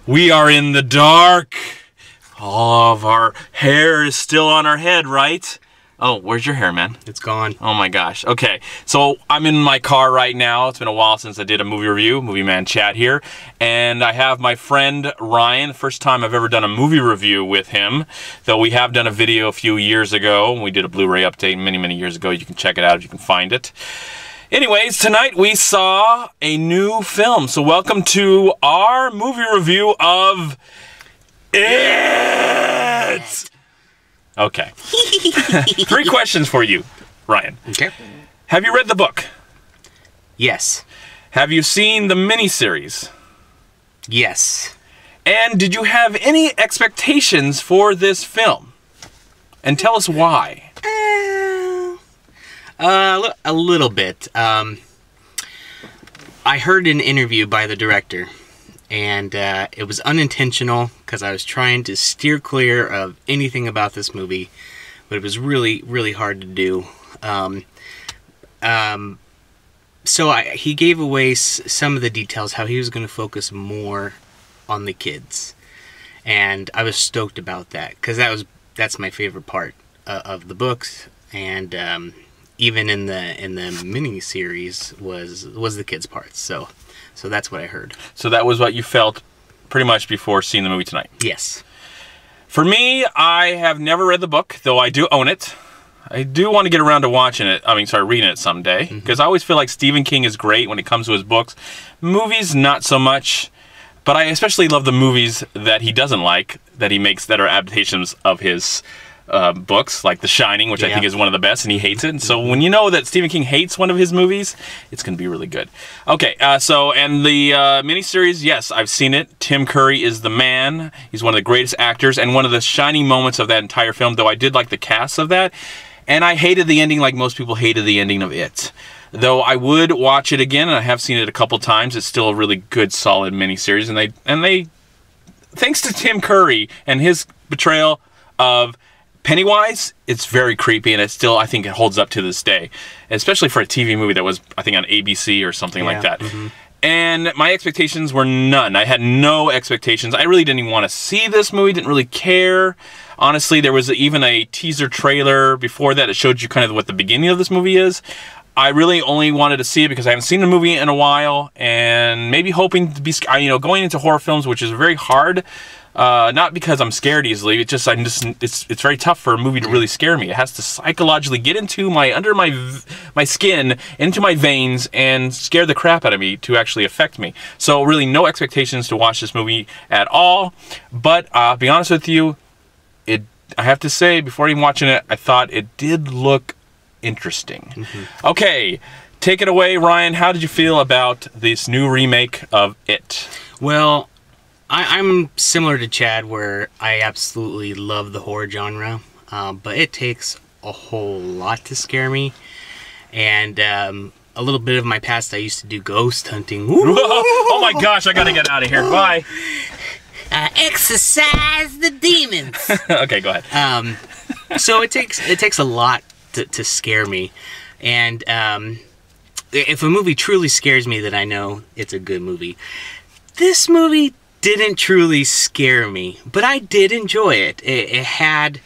We are in the dark. All of our hair is still on our head, right? Oh, where's your hair, man? It's gone. Oh my gosh. Okay, so I'm in my car right now. It's been a while since I did a movie review, MovieManCHAD here. And I have my friend Ryan. First time I've ever done a movie review with him. Though we have done a video a few years ago. We did a Blu-ray update many, many years ago. You can check it out if you can find it. Anyways, tonight we saw a new film. So welcome to our movie review of It! Okay. 3 questions for you, Ryan. Okay. Have you read the book? Yes. Have you seen the miniseries? Yes. And did you have any expectations for this film? And tell us why. A little bit. I heard an interview by the director, and it was unintentional because I was trying to steer clear of anything about this movie, but it was really, really hard to do. So he gave away some of the details, how he was going to focus more on the kids, and I was stoked about that because that's my favorite part of the books, and even in the mini series was the kids' parts. So that's what I heard. So that was what you felt pretty much before seeing the movie tonight? Yes. For me, I have never read the book, though I do own it. I do want to get around to reading it someday, because I always feel like Stephen King is great when it comes to his books. Movies, not so much, but I especially love the movies that he doesn't like, that he makes that are adaptations of his books, like The Shining, which I think is one of the best, and he hates it. And so when you know that Stephen King hates one of his movies, it's going to be really good. Okay, and the miniseries, yes, I've seen it. Tim Curry is the man. He's one of the greatest actors, and one of the shining moments of that entire film, though I did like the cast of that. And I hated the ending like most people hated the ending of It. Though I would watch it again, and I have seen it a couple times. It's still a really good, solid miniseries, and they thanks to Tim Curry and his portrayal of Pennywise, it's very creepy, and I think it holds up to this day, especially for a TV movie that was, I think, on ABC or something like that. And my expectations were none. I had no expectations. I really didn't even want to see this movie, didn't really care. Honestly, there was even a teaser trailer before that. It showed you kind of what the beginning of this movie is. I really only wanted to see it because I haven't seen the movie in a while, and maybe hoping to be, going into horror films, which is very hard. Not because I'm scared easily. It's just it's very tough for a movie to really scare me. It has to psychologically get into under my skin, into my veins, and scare the crap out of me to actually affect me. So really, no expectations to watch this movie at all. But I'll be honest with you, I have to say, before even watching it, I thought it did look interesting. Okay, take it away, Ryan. How did you feel about this new remake of It? Well, I'm similar to Chad, where I absolutely love the horror genre, but it takes a whole lot to scare me. And a little bit of my past, I used to do ghost hunting. Oh my gosh, I gotta get out of here. Bye. Exorcise the demons. Okay, go ahead. So it takes a lot to scare me, and if a movie truly scares me, then I know it's a good movie. This movie didn't truly scare me, but I did enjoy it. It had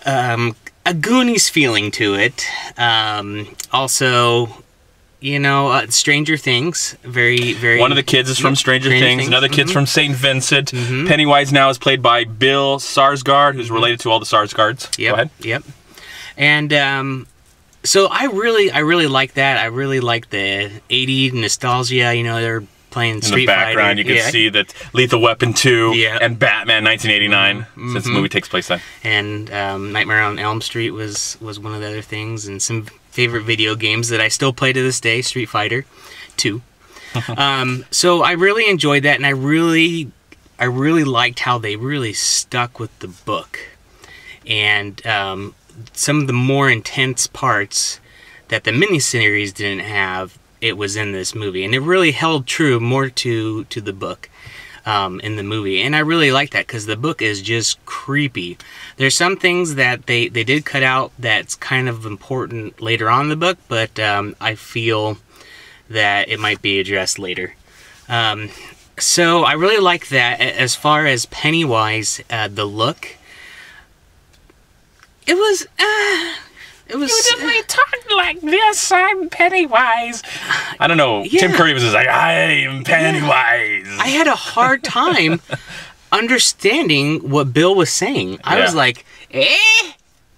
a Goonies feeling to it. Also, Stranger Things. Very, very. One of the kids is from Stranger Things. Another kid's from St. Vincent. Pennywise now is played by Bill Skarsgård, who's related to all the Skarsgårds. Yep. Go ahead. Yep. And so I really like that. I really like the 80s nostalgia. They're playing Street Fighter. In the background, you can see that Lethal Weapon 2 and Batman 1989, since the movie takes place then. And Nightmare on Elm Street was one of the other things, and some favorite video games that I still play to this day, Street Fighter 2. So I really enjoyed that, and I really liked how they really stuck with the book. And some of the more intense parts that the miniseries didn't have, it was in this movie, and it really held true more to the book in the movie. And I really like that, because the book is just creepy. There's some things that they did cut out that's kind of important later on in the book, but I feel that it might be addressed later. So I really like that. As far as Pennywise, the look, it was. You definitely talk like this. I'm Pennywise. I don't know. Yeah. Tim Curry was just like, I am Pennywise. I had a hard time understanding what Bill was saying. I was like, eh?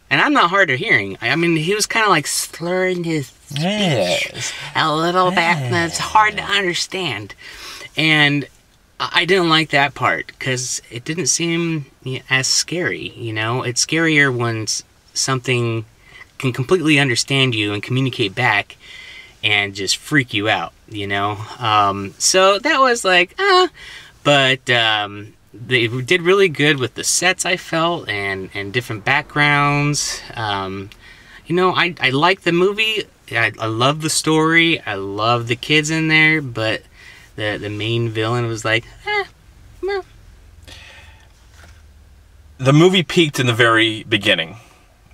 And I'm not hard of hearing. I mean, he was kind of like slurring his speech a little bit, and it's hard to understand. And I didn't like that part because it didn't seem as scary, you know? It's scarier when something can completely understand you and communicate back and just freak you out, you know? So that was like, but they did really good with the sets, I felt, and different backgrounds. You know, I like the movie. I love the story. I love the kids in there, but the main villain was like, well. The movie peaked in the very beginning.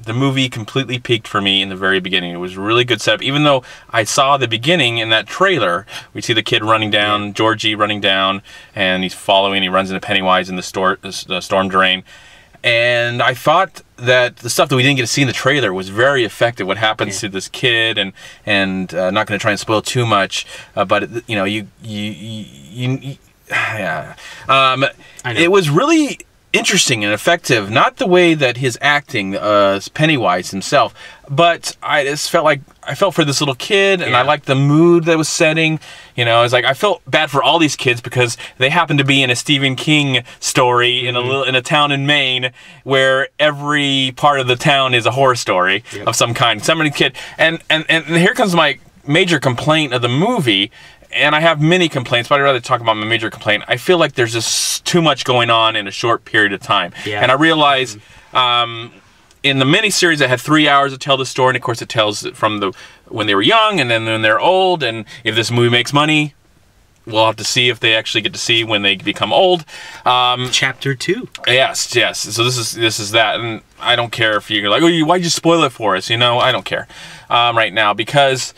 The movie completely peaked for me in the very beginning. It was a really good setup. Even though I saw the beginning in that trailer, we see the kid running down, Georgie running down, and he's following. He runs into Pennywise in the storm drain. And I thought that the stuff that we didn't get to see in the trailer was very effective. What happens to this kid, and not going to try and spoil too much, but you know, it was really interesting and effective. Not the way that his acting, Pennywise himself, but I just felt like I felt for this little kid, and I liked the mood that was setting. You know, I was like, I felt bad for all these kids because they happened to be in a Stephen King story in a town in Maine where every part of the town is a horror story of some kind. Somebody kid, and here comes my major complaint of the movie. And I have many complaints, but I'd rather talk about my major complaint. I feel like there's just too much going on in a short period of time. And I realize in the miniseries, it had 3 hours to tell the story. And of course, it tells it from when they were young and then when they're old. And if this movie makes money, we'll have to see if they actually get to see when they become old. Chapter 2. Yes. So this is that. And I don't care if you're like, oh, why'd you spoil it for us? You know, I don't care right now because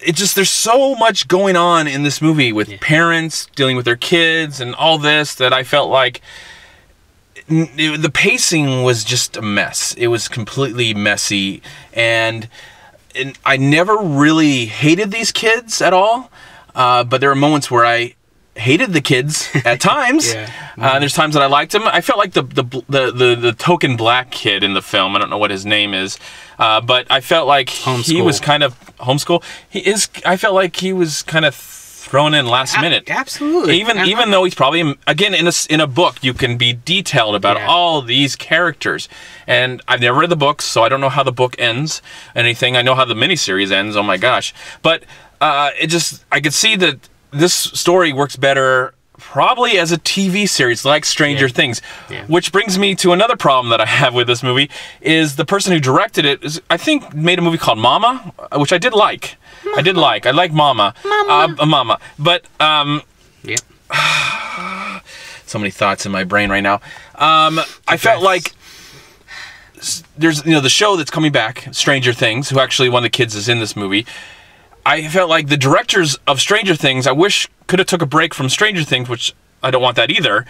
there's so much going on in this movie with parents dealing with their kids and all this that I felt like the pacing was just a mess. It was completely messy, and I never really hated these kids at all, but there were moments where I hated the kids at times. There's times that I liked them. I felt like the token black kid in the film, I don't know what his name is, but I felt like he was kind of homeschool. I felt like he was kind of thrown in last minute. Absolutely. Even though he's probably, again, in a book, you can be detailed about all these characters. And I've never read the books, so I don't know how the book ends. Anything. I know how the miniseries ends. Oh my gosh. But I could see that this story works better probably as a TV series like Stranger Things. Which brings me to another problem that I have with this movie is the person who directed it I think made a movie called Mama, which I did like. I like Mama. Mama. But so many thoughts in my brain right now. I felt like there's the show that's coming back, Stranger Things, who actually one of the kids is in this movie. I felt like the directors of Stranger Things, I wish could have took a break from Stranger Things, which I don't want that either,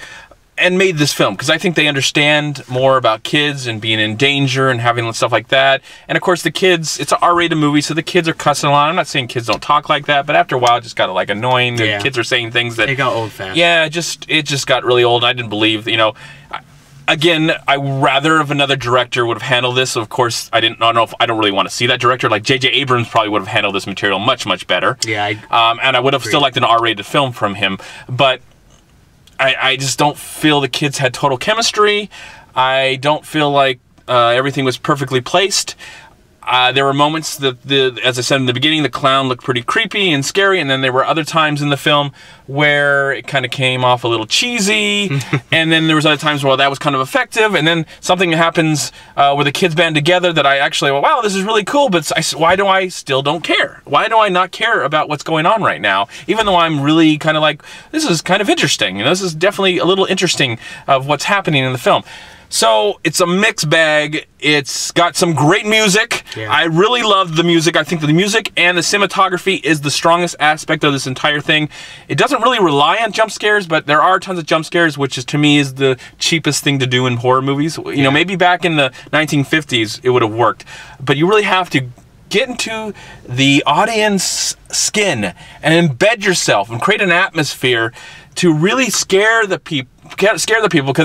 and made this film, because I think they understand more about kids and being in danger and having stuff like that. And of course the kids, it's an R-rated movie, so the kids are cussing a lot. I'm not saying kids don't talk like that, but after a while it just got like annoying. The kids are saying things that... They got old fast. Yeah, it just got really old. I didn't believe, again, I rather have another director would have handled this. Of course, I don't really want to see that director. Like J.J. Abrams probably would have handled this material much, much better. Yeah. And I would have still liked an R-rated film from him. But I just don't feel the kids had total chemistry. I don't feel like everything was perfectly placed. There were moments that, as I said in the beginning, the clown looked pretty creepy and scary, and then there were other times in the film where it kind of came off a little cheesy, and then there was other times where that was kind of effective, and then something happens where the kids band together that I actually, wow, this is really cool, but why do I still don't care? Why do I not care about what's going on right now? Even though I'm really kind of like, this is kind of interesting. This is definitely a little interesting of what's happening in the film. So it's a mixed bag. It's got some great music. Yeah. I really love the music. I think that the music and the cinematography is the strongest aspect of this entire thing. It doesn't really rely on jump scares, but there are tons of jump scares, which is, to me, is the cheapest thing to do in horror movies. You know, maybe back in the 1950s it would have worked, but you really have to get into the audience skin and embed yourself and create an atmosphere to really scare the people. Because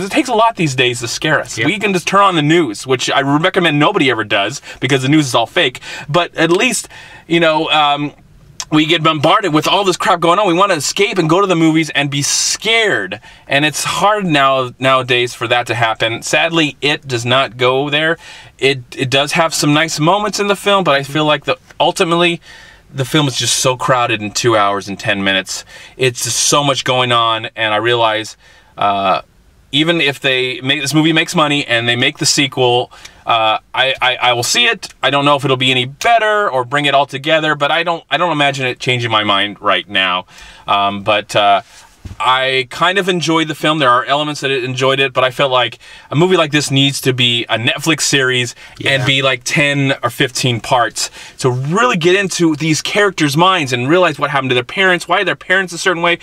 it takes a lot these days to scare us. Yep. We can just turn on the news, which I recommend nobody ever does because the news is all fake. But at least, you know, we get bombarded with all this crap going on. We want to escape and go to the movies and be scared. And it's hard nowadays for that to happen. Sadly, it does not go there. It does have some nice moments in the film, but I feel like ultimately the film is just so crowded in 2 hours and 10 minutes. It's just so much going on, and I realize even if this movie makes money and they make the sequel, I will see it. I don't know if it'll be any better or bring it all together, but I don't imagine it changing my mind right now. I kind of enjoyed the film. There are elements that enjoyed it, but I felt like a movie like this needs to be a Netflix series and be like 10 or 15 parts to really get into these characters' minds and realize what happened to their parents, why their parents a certain way.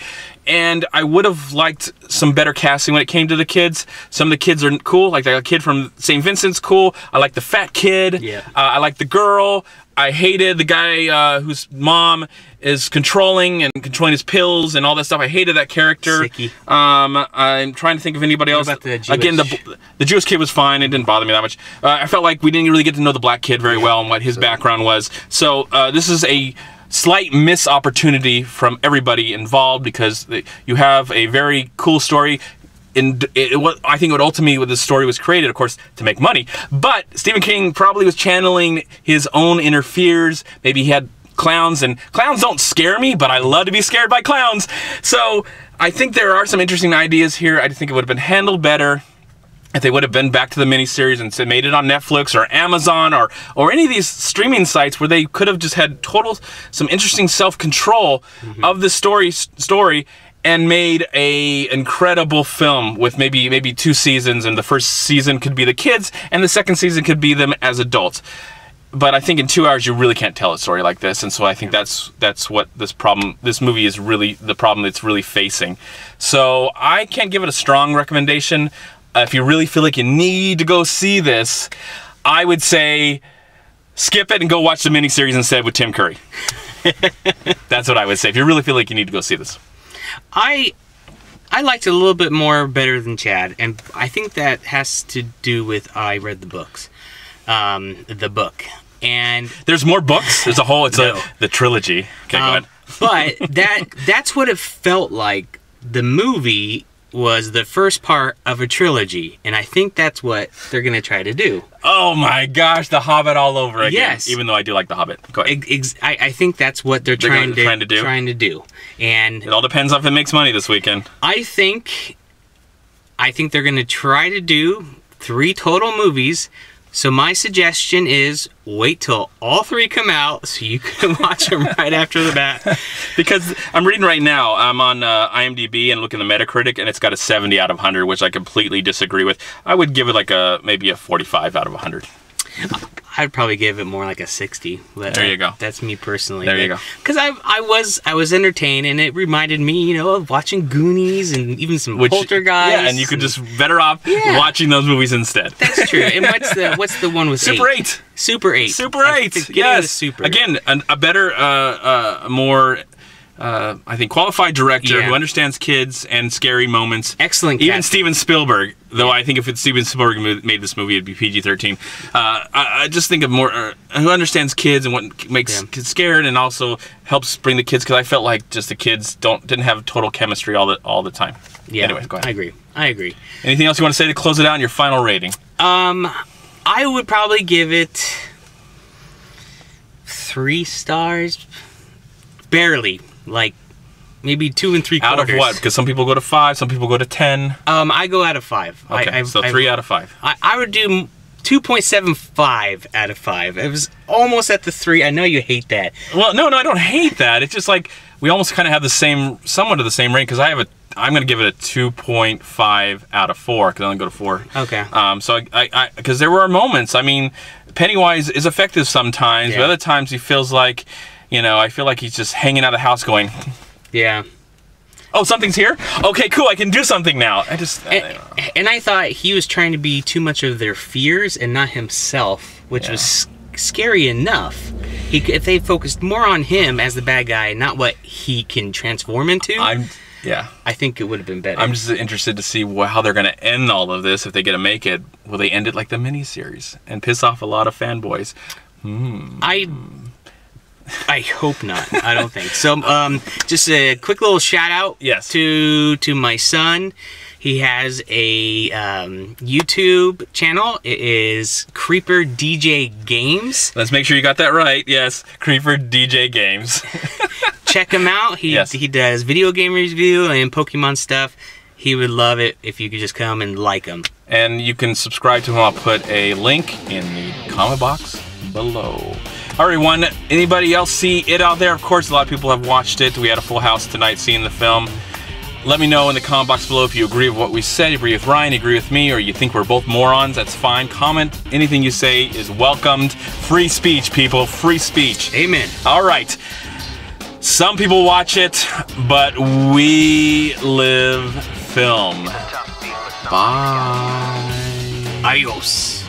And I would have liked some better casting when it came to the kids. Some of the kids are cool, like the kid from St. Vincent's cool. I like the fat kid. Yeah. I like the girl. I hated the guy whose mom is controlling his pills and all that stuff. I hated that character. Sicky. I'm trying to think of anybody else. What about the Jewish? Again, the Jewish kid was fine. It didn't bother me that much. I felt like we didn't really get to know the black kid very well and what his background was. So this is a slight miss opportunity from everybody involved because you have a very cool story. I think what ultimately this story was created, of course, to make money. But Stephen King probably was channeling his own inner fears. Maybe he had clowns, and clowns don't scare me, but I love to be scared by clowns. So I think there are some interesting ideas here. I think it would have been handled better if they would have been back to the miniseries and made it on Netflix or Amazon or any of these streaming sites where they could have just had some interesting self-control of the story and made a incredible film with maybe 2 seasons, and the first season could be the kids and the second season could be them as adults. But I think in 2 hours you really can't tell a story like this, and so I think that's what this movie is really the problem it's really facing. So I can't give it a strong recommendation. If you really feel like you need to go see this, I would say skip it and go watch the miniseries instead with Tim Curry. That's what I would say. If you really feel like you need to go see this. I liked it a little bit more better than Chad, and I think that has to do with I read the books, the book, and there's more books. There's a whole. It's the trilogy. Okay, go ahead. But that's what it felt like. The movie was the first part of a trilogy, and I think that's what they're gonna try to do. Oh my gosh, The Hobbit all over again. Yes. Even though I do like The Hobbit. Go ahead. I think that's what they're trying to do. And it all depends on if it makes money this weekend. I think they're gonna try to do 3 total movies. So my suggestion is wait till all 3 come out so you can watch them right after the bat. Because I'm reading right now, I'm on IMDb and looking at the Metacritic, and it's got a 70 out of 100, which I completely disagree with. I would give it like maybe a 45 out of 100. I'd probably give it more like a 60. There you go. That's me personally. There you go. Because I was entertained, and it reminded me, of watching Goonies and even some Poltergeist. Yeah, and you could just better off watching those movies instead. That's true. And what's the one with Super 8? Super 8. Super 8. Yes. Super. Again, a better, more. I think qualified director who understands kids and scary moments. Excellent. Even Steven Spielberg, though I think if Steven Spielberg made this movie, it'd be PG-13. I just think of more who understands kids and what makes kids scared, and also helps bring the kids. Because I felt like just the kids didn't have total chemistry all the time. Yeah. Anyway, go ahead. I agree. Anything else you want to say to close it out? Your final rating? I would probably give it 3 stars. Barely. Like maybe 2 3/4. Out of what? Because some people go to 5, some people go to 10. I go out of 5. Okay, so 3 out of 5. I would do 2.75 out of 5. It was almost at the 3. I know you hate that. Well, no, I don't hate that. It's just like we almost kind of have somewhat of the same range, because I have a I'm gonna give it a 2.5 out of 4 because I only go to 4. Okay. So because there were moments. I mean, Pennywise is effective sometimes, but other times he feels like, you know, I feel like he's just hanging out of the house going. Yeah. Oh, something's here? Okay, cool, I can do something now. And I thought he was trying to be too much of their fears and not himself, which was scary enough. If they focused more on him as the bad guy, not what he can transform into, I think it would have been better. I'm just interested to see how they're going to end all of this if they get to make it. Will they end it like the miniseries and piss off a lot of fanboys? I hope not. I don't think so. Just a quick little shout out to my son. He has a YouTube channel. It is Creeper DJ Games. Let's make sure you got that right. Yes, Creeper DJ Games. Check him out. He does video game review and Pokemon stuff. He would love it if you could just come and like him. And you can subscribe to him. I'll put a link in the comment box below. All right, everyone. Anybody else see it out there? Of course, a lot of people have watched it. We had a full house tonight seeing the film. Let me know in the comment box below if you agree with what we said, you agree with Ryan, you agree with me, or you think we're both morons. That's fine. Comment. Anything you say is welcomed. Free speech, people. Free speech. Amen. All right. Some people watch it, but we live film. Bye. Adios.